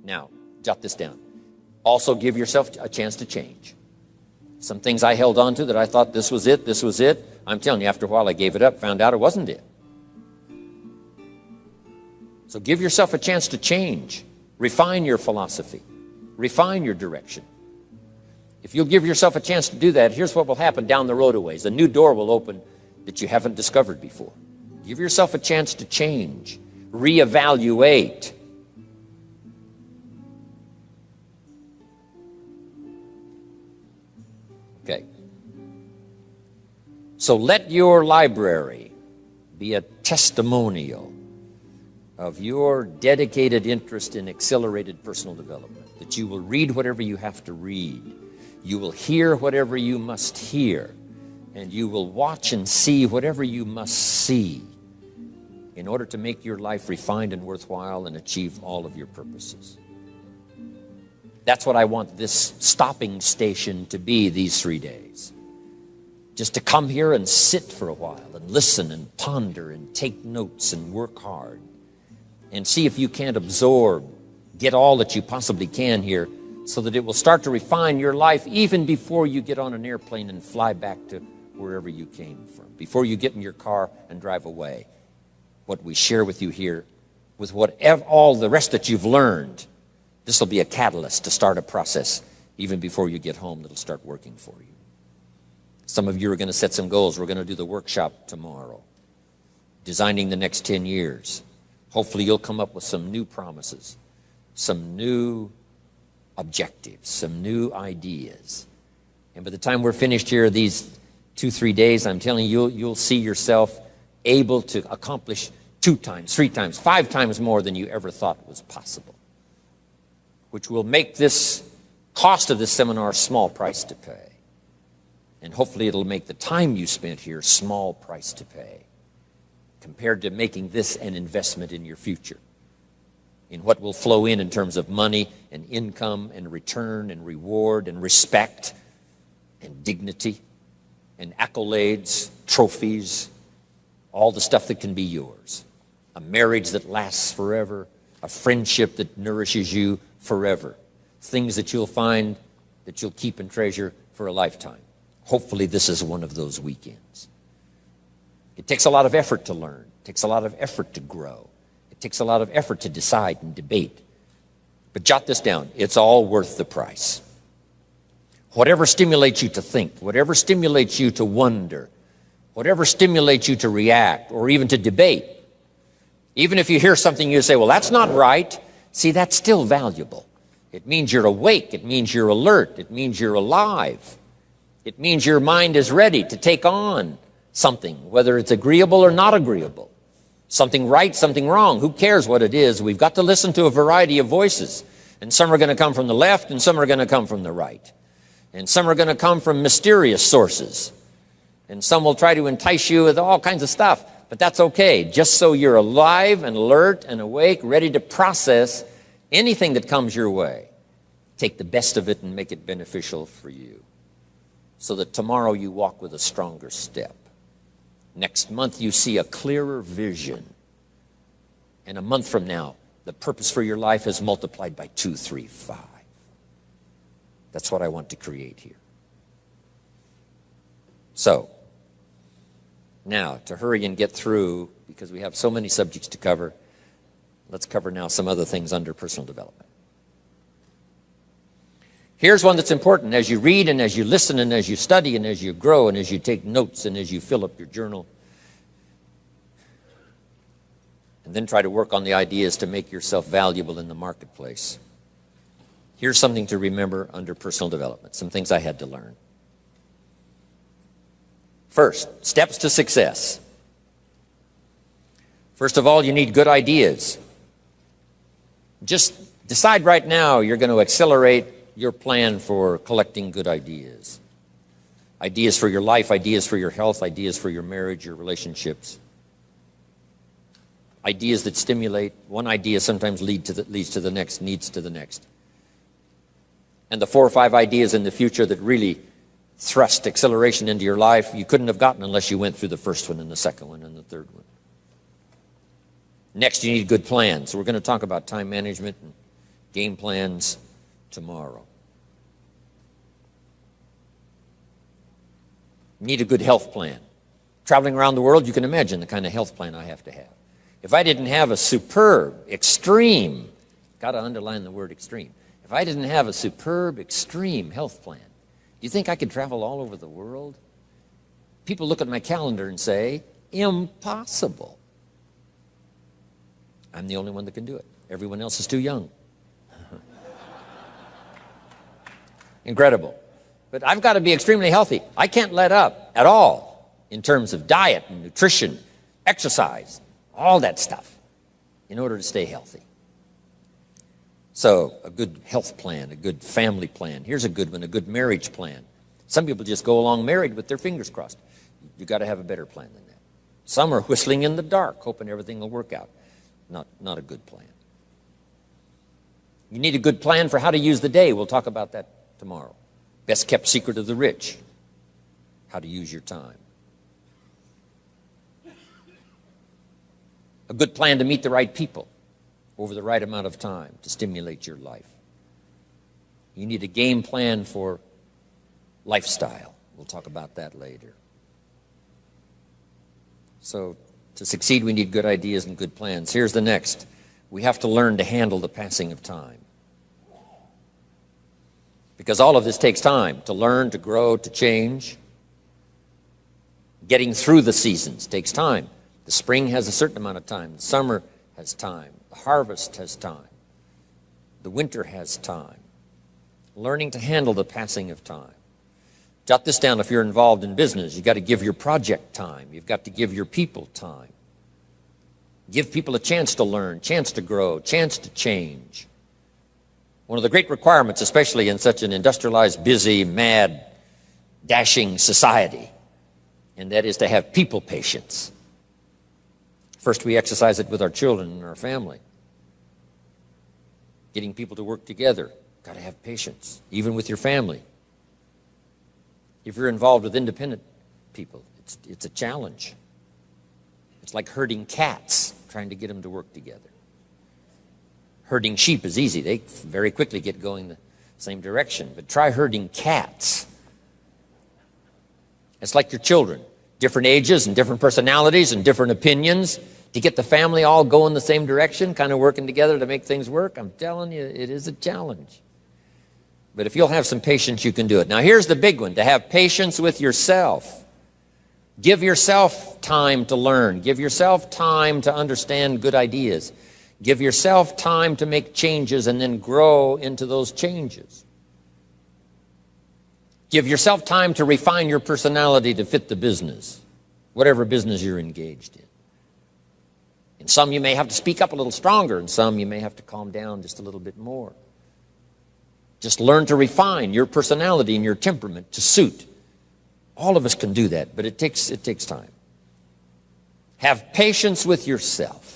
Now, jot this down. Also give yourself a chance to change. Some things I held on to that I thought this was it, this was it. I'm telling you, after a while I gave it up, found out it wasn't it. So give yourself a chance to change. Refine your philosophy. Refine your direction. If you'll give yourself a chance to do that, here's what will happen down the road a ways. A new door will open that you haven't discovered before. Give yourself a chance to change. Reevaluate. Okay. So let your library be a testimonial of your dedicated interest in accelerated personal development, that you will read whatever you have to read, you will hear whatever you must hear, and you will watch and see whatever you must see in order to make your life refined and worthwhile and achieve all of your purposes. That's what I want this stopping station to be these 3 days. Just to come here and sit for a while and listen and ponder and take notes and work hard and see if you can't absorb, get all that you possibly can here so that it will start to refine your life even before you get on an airplane and fly back to wherever you came from, before you get in your car and drive away. What we share with you here, with all the rest that you've learned, this will be a catalyst to start a process even before you get home that'll start working for you. Some of you are going to set some goals. We're going to do the workshop tomorrow, designing the next 10 years. Hopefully you'll come up with some new promises, some new objectives, some new ideas. And by the time we're finished here these 2-3 days, I'm telling you, you'll see yourself able to accomplish 2 times, 3 times, 5 times more than you ever thought was possible, which will make this cost of this seminar a small price to pay. And hopefully it'll make the time you spent here a small price to pay compared to making this an investment in your future, in what will flow in terms of money and income and return and reward and respect and dignity and accolades, trophies, all the stuff that can be yours. A marriage that lasts forever, a friendship that nourishes you forever, things that you'll find that you'll keep and treasure for a lifetime. Hopefully this is one of those weekends. It takes a lot of effort to learn. It takes a lot of effort to grow. It takes a lot of effort to decide and debate. But jot this down. It's all worth the price. Whatever stimulates you to think, whatever stimulates you to wonder, whatever stimulates you to react or even to debate, even if you hear something you say, well, that's not right, see, that's still valuable. It means you're awake. It means you're alert. It means you're alive. It means your mind is ready to take on something, whether it's agreeable or not agreeable. Something right, something wrong. Who cares what it is? We've got to listen to a variety of voices. And some are going to come from the left and some are going to come from the right. And some are going to come from mysterious sources. And some will try to entice you with all kinds of stuff. But that's okay, just so you're alive and alert and awake, ready to process anything that comes your way. Take the best of it and make it beneficial for you, so that tomorrow you walk with a stronger step. Next month you see a clearer vision. And a month from now, the purpose for your life is multiplied by 2, 3, 5. That's what I want to create here. So, now, to hurry and get through, because we have so many subjects to cover, let's cover now some other things under personal development. Here's one that's important as you read and as you listen and as you study and as you grow and as you take notes and as you fill up your journal. And then try to work on the ideas to make yourself valuable in the marketplace. Here's something to remember under personal development, some things I had to learn. First, steps to success. First of all, you need good ideas. Just decide right now you're going to accelerate your plan for collecting good ideas. Ideas for your life, ideas for your health, ideas for your marriage, your relationships. Ideas that stimulate. One idea sometimes leads to the next, needs to the next. And the 4 or 5 ideas in the future that really thrust acceleration into your life, you couldn't have gotten unless you went through the first one and the second one and the third one. Next, you need good plans. So we're going to talk about time management and Game plans tomorrow. You need a good health plan. Traveling around the world, you can imagine the kind of health plan I have to have. If I didn't have a superb, extreme, got to underline the word extreme. If I didn't have a superb, extreme health plan, do you think I could travel all over the world? People look at my calendar and say, impossible. I'm the only one that can do it. Everyone else is too young. Incredible. But I've got to be extremely healthy. I can't let up at all in terms of diet and nutrition, exercise, all that stuff in order to stay healthy. So a good health plan, a good family plan. Here's a good one, a good marriage plan. Some people just go along married with their fingers crossed. You've got to have a better plan than that. Some are whistling in the dark, hoping everything will work out. Not a good plan. You need a good plan for how to use the day. We'll talk about that tomorrow. Best kept secret of the rich, how to use your time. A good plan to meet the right people over the right amount of time to stimulate your life. You need a game plan for lifestyle. We'll talk about that later. So to succeed, we need good ideas and good plans. Here's the next. We have to learn to handle the passing of time. Because all of this takes time to learn, to grow, to change. Getting through the seasons takes time. The spring has a certain amount of time. The summer has time. The harvest has time. The winter has time. Learning to handle the passing of time. Jot this down if you're involved in business. You've got to give your project time. You've got to give your people time. Give people a chance to learn, chance to grow, chance to change. One of the great requirements, especially in such an industrialized, busy, mad, dashing society, and that is to have people patience. First, we exercise it with our children and our family. Getting people to work together, got to have patience, even with your family. If you're involved with independent people, it's a challenge. It's like herding cats, trying to get them to work together. Herding sheep is easy. They very quickly get going the same direction. But try herding cats. It's like your children. Different ages and different personalities and different opinions. To get the family all going the same direction, kind of working together to make things work, I'm telling you, it is a challenge. But if you'll have some patience, you can do it. Now, here's the big one, to have patience with yourself. Give yourself time to learn. Give yourself time to understand good ideas. Give yourself time to make changes and then grow into those changes. Give yourself time to refine your personality to fit the business, whatever business you're engaged in. In some you may have to speak up a little stronger, and some you may have to calm down just a little bit more. Just learn to refine your personality and your temperament to suit. All of us can do that, but it takes time. Have patience with yourself.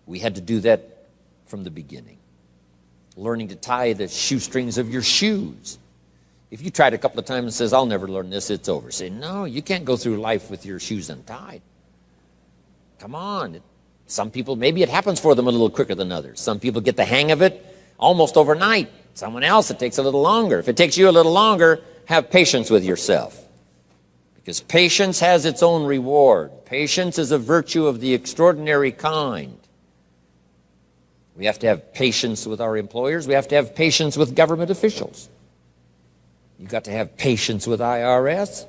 We had to do that from the beginning. Learning to tie the shoestrings of your shoes. If you tried a couple of times and says, I'll never learn this, it's over. Say, no, you can't go through life with your shoes untied. Come on. Some people, maybe it happens for them a little quicker than others. Some people get the hang of it almost overnight. Someone else, it takes a little longer. If it takes you a little longer, have patience with yourself. Because patience has its own reward. Patience is a virtue of the extraordinary kind. We have to have patience with our employers. We have to have patience with government officials. You've got to have patience with IRS.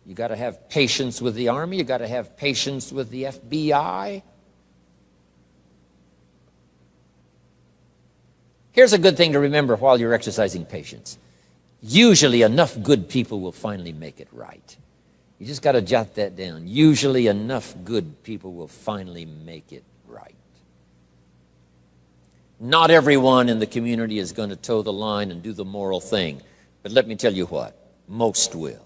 You've got to have patience with the Army. You've got to have patience with the FBI. Here's a good thing to remember while you're exercising patience. Usually enough good people will finally make it right. You just got to jot that down. Usually enough good people will finally make it right. Not everyone in the community is going to toe the line and do the moral thing. But let me tell you what, most will.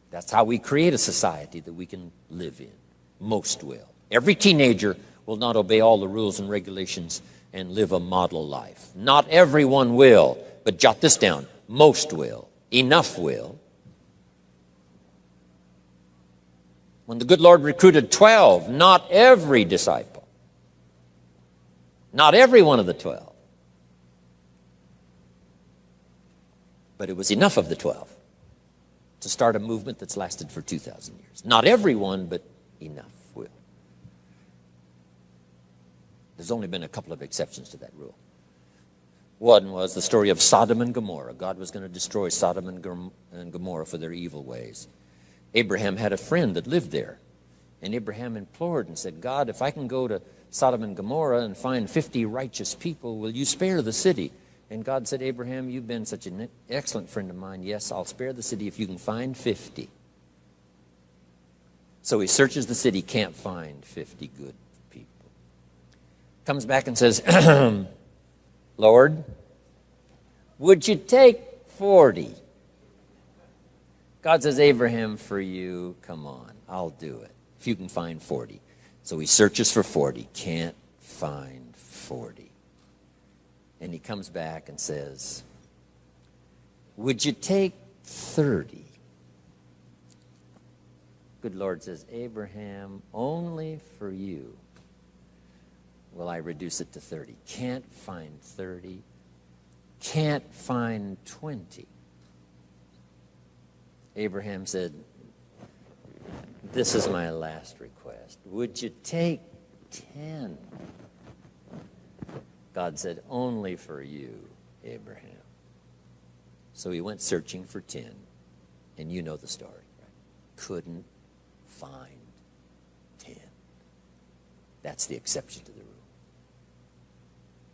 That's how we create a society that we can live in. Most will. Every teenager will not obey all the rules and regulations and live a model life. Not everyone will, but jot this down. Most will. Enough will. When the good Lord recruited 12, not every disciple Not every one of the 12. But it was enough of the 12 to start a movement that's lasted for 2,000 years. Not everyone, but enough will. There's only been a couple of exceptions to that rule. One was the story of Sodom and Gomorrah. God was going to destroy Sodom and Gomorrah for their evil ways. Abraham had a friend that lived there. And Abraham implored and said, God, if I can go to Sodom and Gomorrah and find 50 righteous people, will you spare the city? And God said, Abraham, you've been such an excellent friend of mine. Yes, I'll spare the city if you can find 50. So he searches the city, can't find 50 good people. Comes back and says, Lord, would you take 40? God says, Abraham, for you, come on, I'll do it. If you can find 40. So he searches for 40, can't find 40. And he comes back and says, would you take 30? Good Lord says, Abraham, only for you will I reduce it to 30. Can't find 30. Can't find 20. Abraham said, this is my last request. Would you take 10? God said, only for you, Abraham. So he went searching for 10. And you know the story, right? Couldn't find 10. That's the exception to the rule.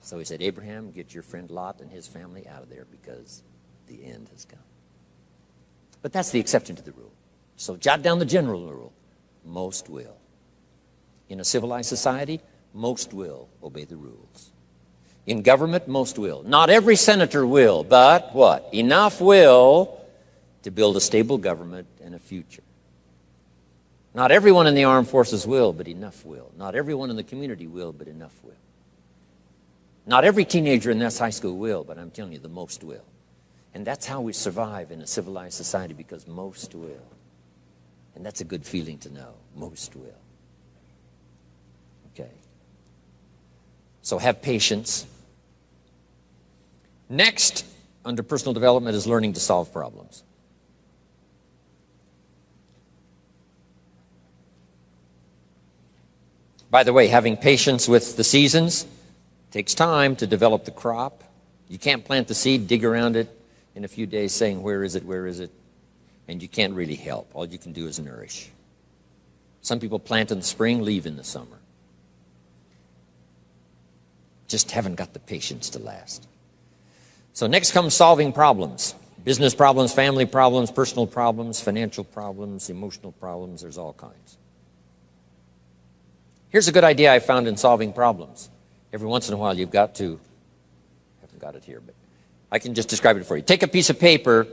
So he said, Abraham, get your friend Lot and his family out of there because the end has come. But that's the exception to the rule. So jot down the general rule. Most will. In a civilized society, most will obey the rules. In government, most will. Not every senator will, but what? Enough will to build a stable government and a future. Not everyone in the armed forces will, but enough will. Not everyone in the community will, but enough will. Not every teenager in this high school will, but I'm telling you, the most will. And that's how we survive in a civilized society, because most will. And that's a good feeling to know. Most will. Okay. So have patience. Next, under personal development, is learning to solve problems. By the way, having patience with the seasons takes time to develop the crop. You can't plant the seed, dig around it in a few days saying, where is it, where is it? And you can't really help. All you can do is nourish. Some people plant in the spring, leave in the summer. Just haven't got the patience to last. So next comes solving problems. Business problems, family problems, personal problems, financial problems, emotional problems. There's all kinds. Here's a good idea I found in solving problems. Every once in a while you've got to, I haven't got it here, but I can just describe it for you. Take a piece of paper,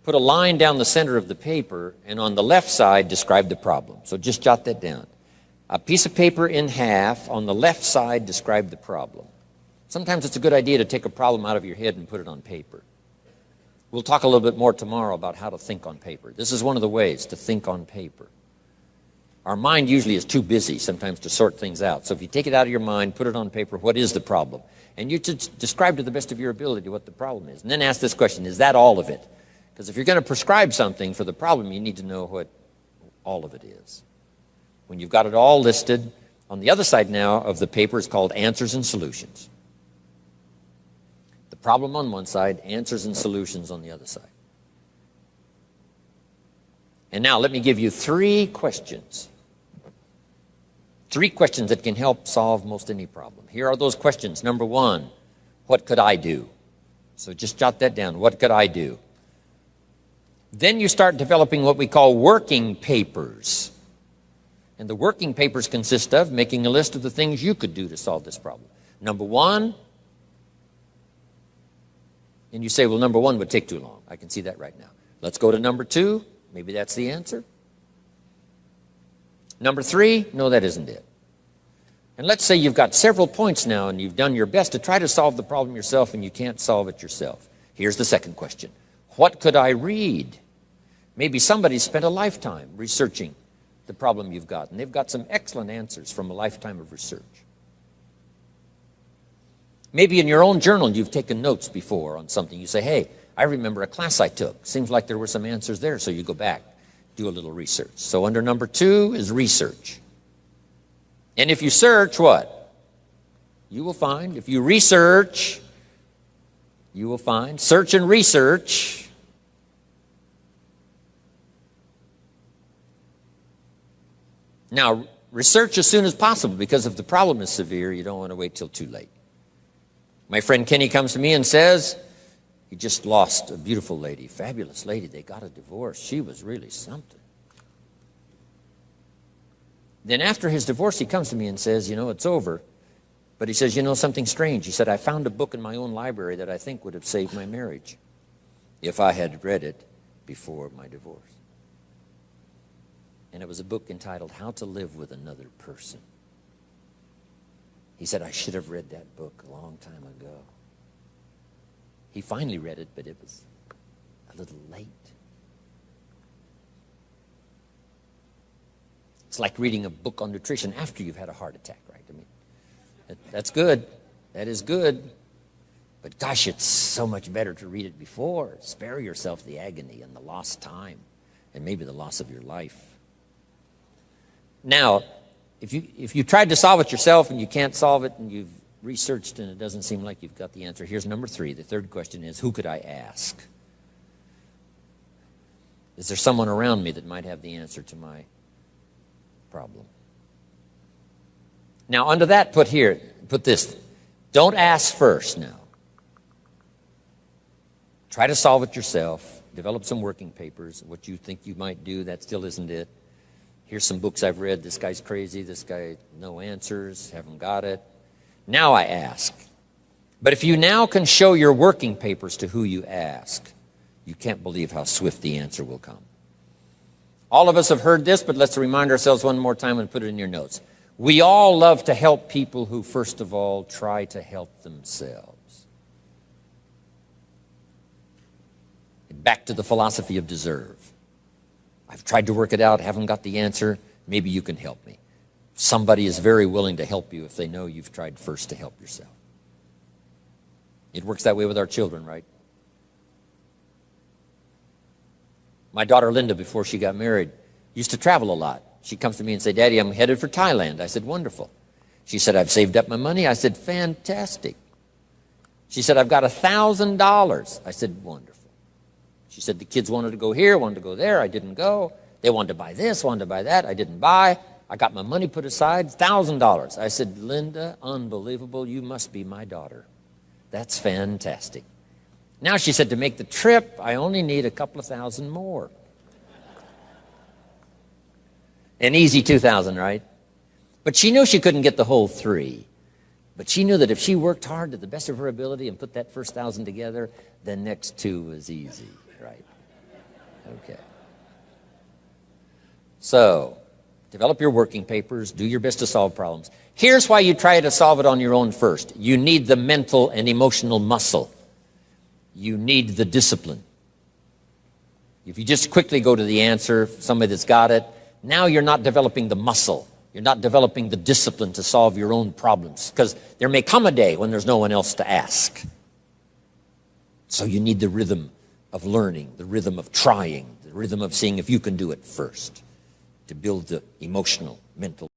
put a line down the center of the paper, and on the left side, describe the problem. So just jot that down. A piece of paper in half, on the left side, describe the problem. Sometimes it's a good idea to take a problem out of your head and put it on paper. We'll talk a little bit more tomorrow about how to think on paper. This is one of the ways to think on paper. Our mind usually is too busy sometimes to sort things out. So if you take it out of your mind, put it on paper, what is the problem? And you should describe to the best of your ability what the problem is. And then ask this question, is that all of it? Because if you're going to prescribe something for the problem, you need to know what all of it is. When you've got it all listed, on the other side now of the paper is called answers and solutions. The problem on one side, answers and solutions on the other side. And now let me give you 3 questions. 3 questions that can help solve most any problem. Here are those questions. Number 1, what could I do? So just jot that down. What could I do? Then you start developing what we call working papers. And the working papers consist of making a list of the things you could do to solve this problem. Number 1, and you say, well, number 1 would take too long. I can see that right now. Let's go to number 2. Maybe that's the answer. Number 3, no, that isn't it. And let's say you've got several points now and you've done your best to try to solve the problem yourself and you can't solve it yourself. Here's the second question. What could I read? Maybe somebody spent a lifetime researching the problem you've got, and they've got some excellent answers from a lifetime of research. Maybe in your own journal you've taken notes before on something. You say, hey, I remember a class I took. Seems like there were some answers there, so you go back, do a little research. So under number 2 is research. And if you search, what? You will find. If you research, you will find. Search and research. Now, research as soon as possible, because if the problem is severe, you don't want to wait till too late. My friend Kenny comes to me and says, he just lost a beautiful lady, fabulous lady. They got a divorce. She was really something. Then after his divorce, he comes to me and says, you know, it's over. But he says, you know, something strange. He said, I found a book in my own library that I think would have saved my marriage if I had read it before my divorce. And it was a book entitled How to Live with Another Person. He said, I should have read that book a long time ago. He finally read it, but it was a little late. It's like reading a book on nutrition after you've had a heart attack, right? I mean, that's good. That is good. But gosh, it's so much better to read it before. Spare yourself the agony and the lost time and maybe the loss of your life. Now, if you tried to solve it yourself and you can't solve it and you've researched and it doesn't seem like you've got the answer, here's number 3. The third question is, who could I ask? Is there someone around me that might have the answer to my problem? Now, under that, put this. Don't ask first now. Try to solve it yourself. Develop some working papers. What you think you might do, that still isn't it. Here's some books I've read. This guy's crazy. This guy, no answers, haven't got it. Now I ask. But if you now can show your working papers to who you ask, you can't believe how swift the answer will come. All of us have heard this, but let's remind ourselves one more time and put it in your notes. We all love to help people who, first of all, try to help themselves. Back to the philosophy of deserve. I've tried to work it out, haven't got the answer. Maybe you can help me. Somebody is very willing to help you if they know you've tried first to help yourself. It works that way with our children, right? My daughter Linda, before she got married, used to travel a lot. She comes to me and said, Daddy, I'm headed for Thailand. I said, wonderful. She said, I've saved up my money. I said, fantastic. She said, I've got $1,000. I said, wonderful. She said, the kids wanted to go here, wanted to go there. I didn't go. They wanted to buy this, wanted to buy that. I didn't buy. I got my money put aside, $1,000. I said, Linda, unbelievable. You must be my daughter. That's fantastic. Now, she said, to make the trip, I only need a couple of thousand more. An easy 2,000, right? But she knew she couldn't get the whole 3. But she knew that if she worked hard to the best of her ability and put that first 1,000 together, the next 2 was easy, right? Okay. So, develop your working papers. Do your best to solve problems. Here's why you try to solve it on your own first. You need the mental and emotional muscle. You need the discipline. If you just quickly go to the answer, somebody that's got it, now you're not developing the muscle. You're not developing the discipline to solve your own problems, because there may come a day when there's no one else to ask. So you need the rhythm of learning, the rhythm of trying, the rhythm of seeing if you can do it first to build the emotional, mental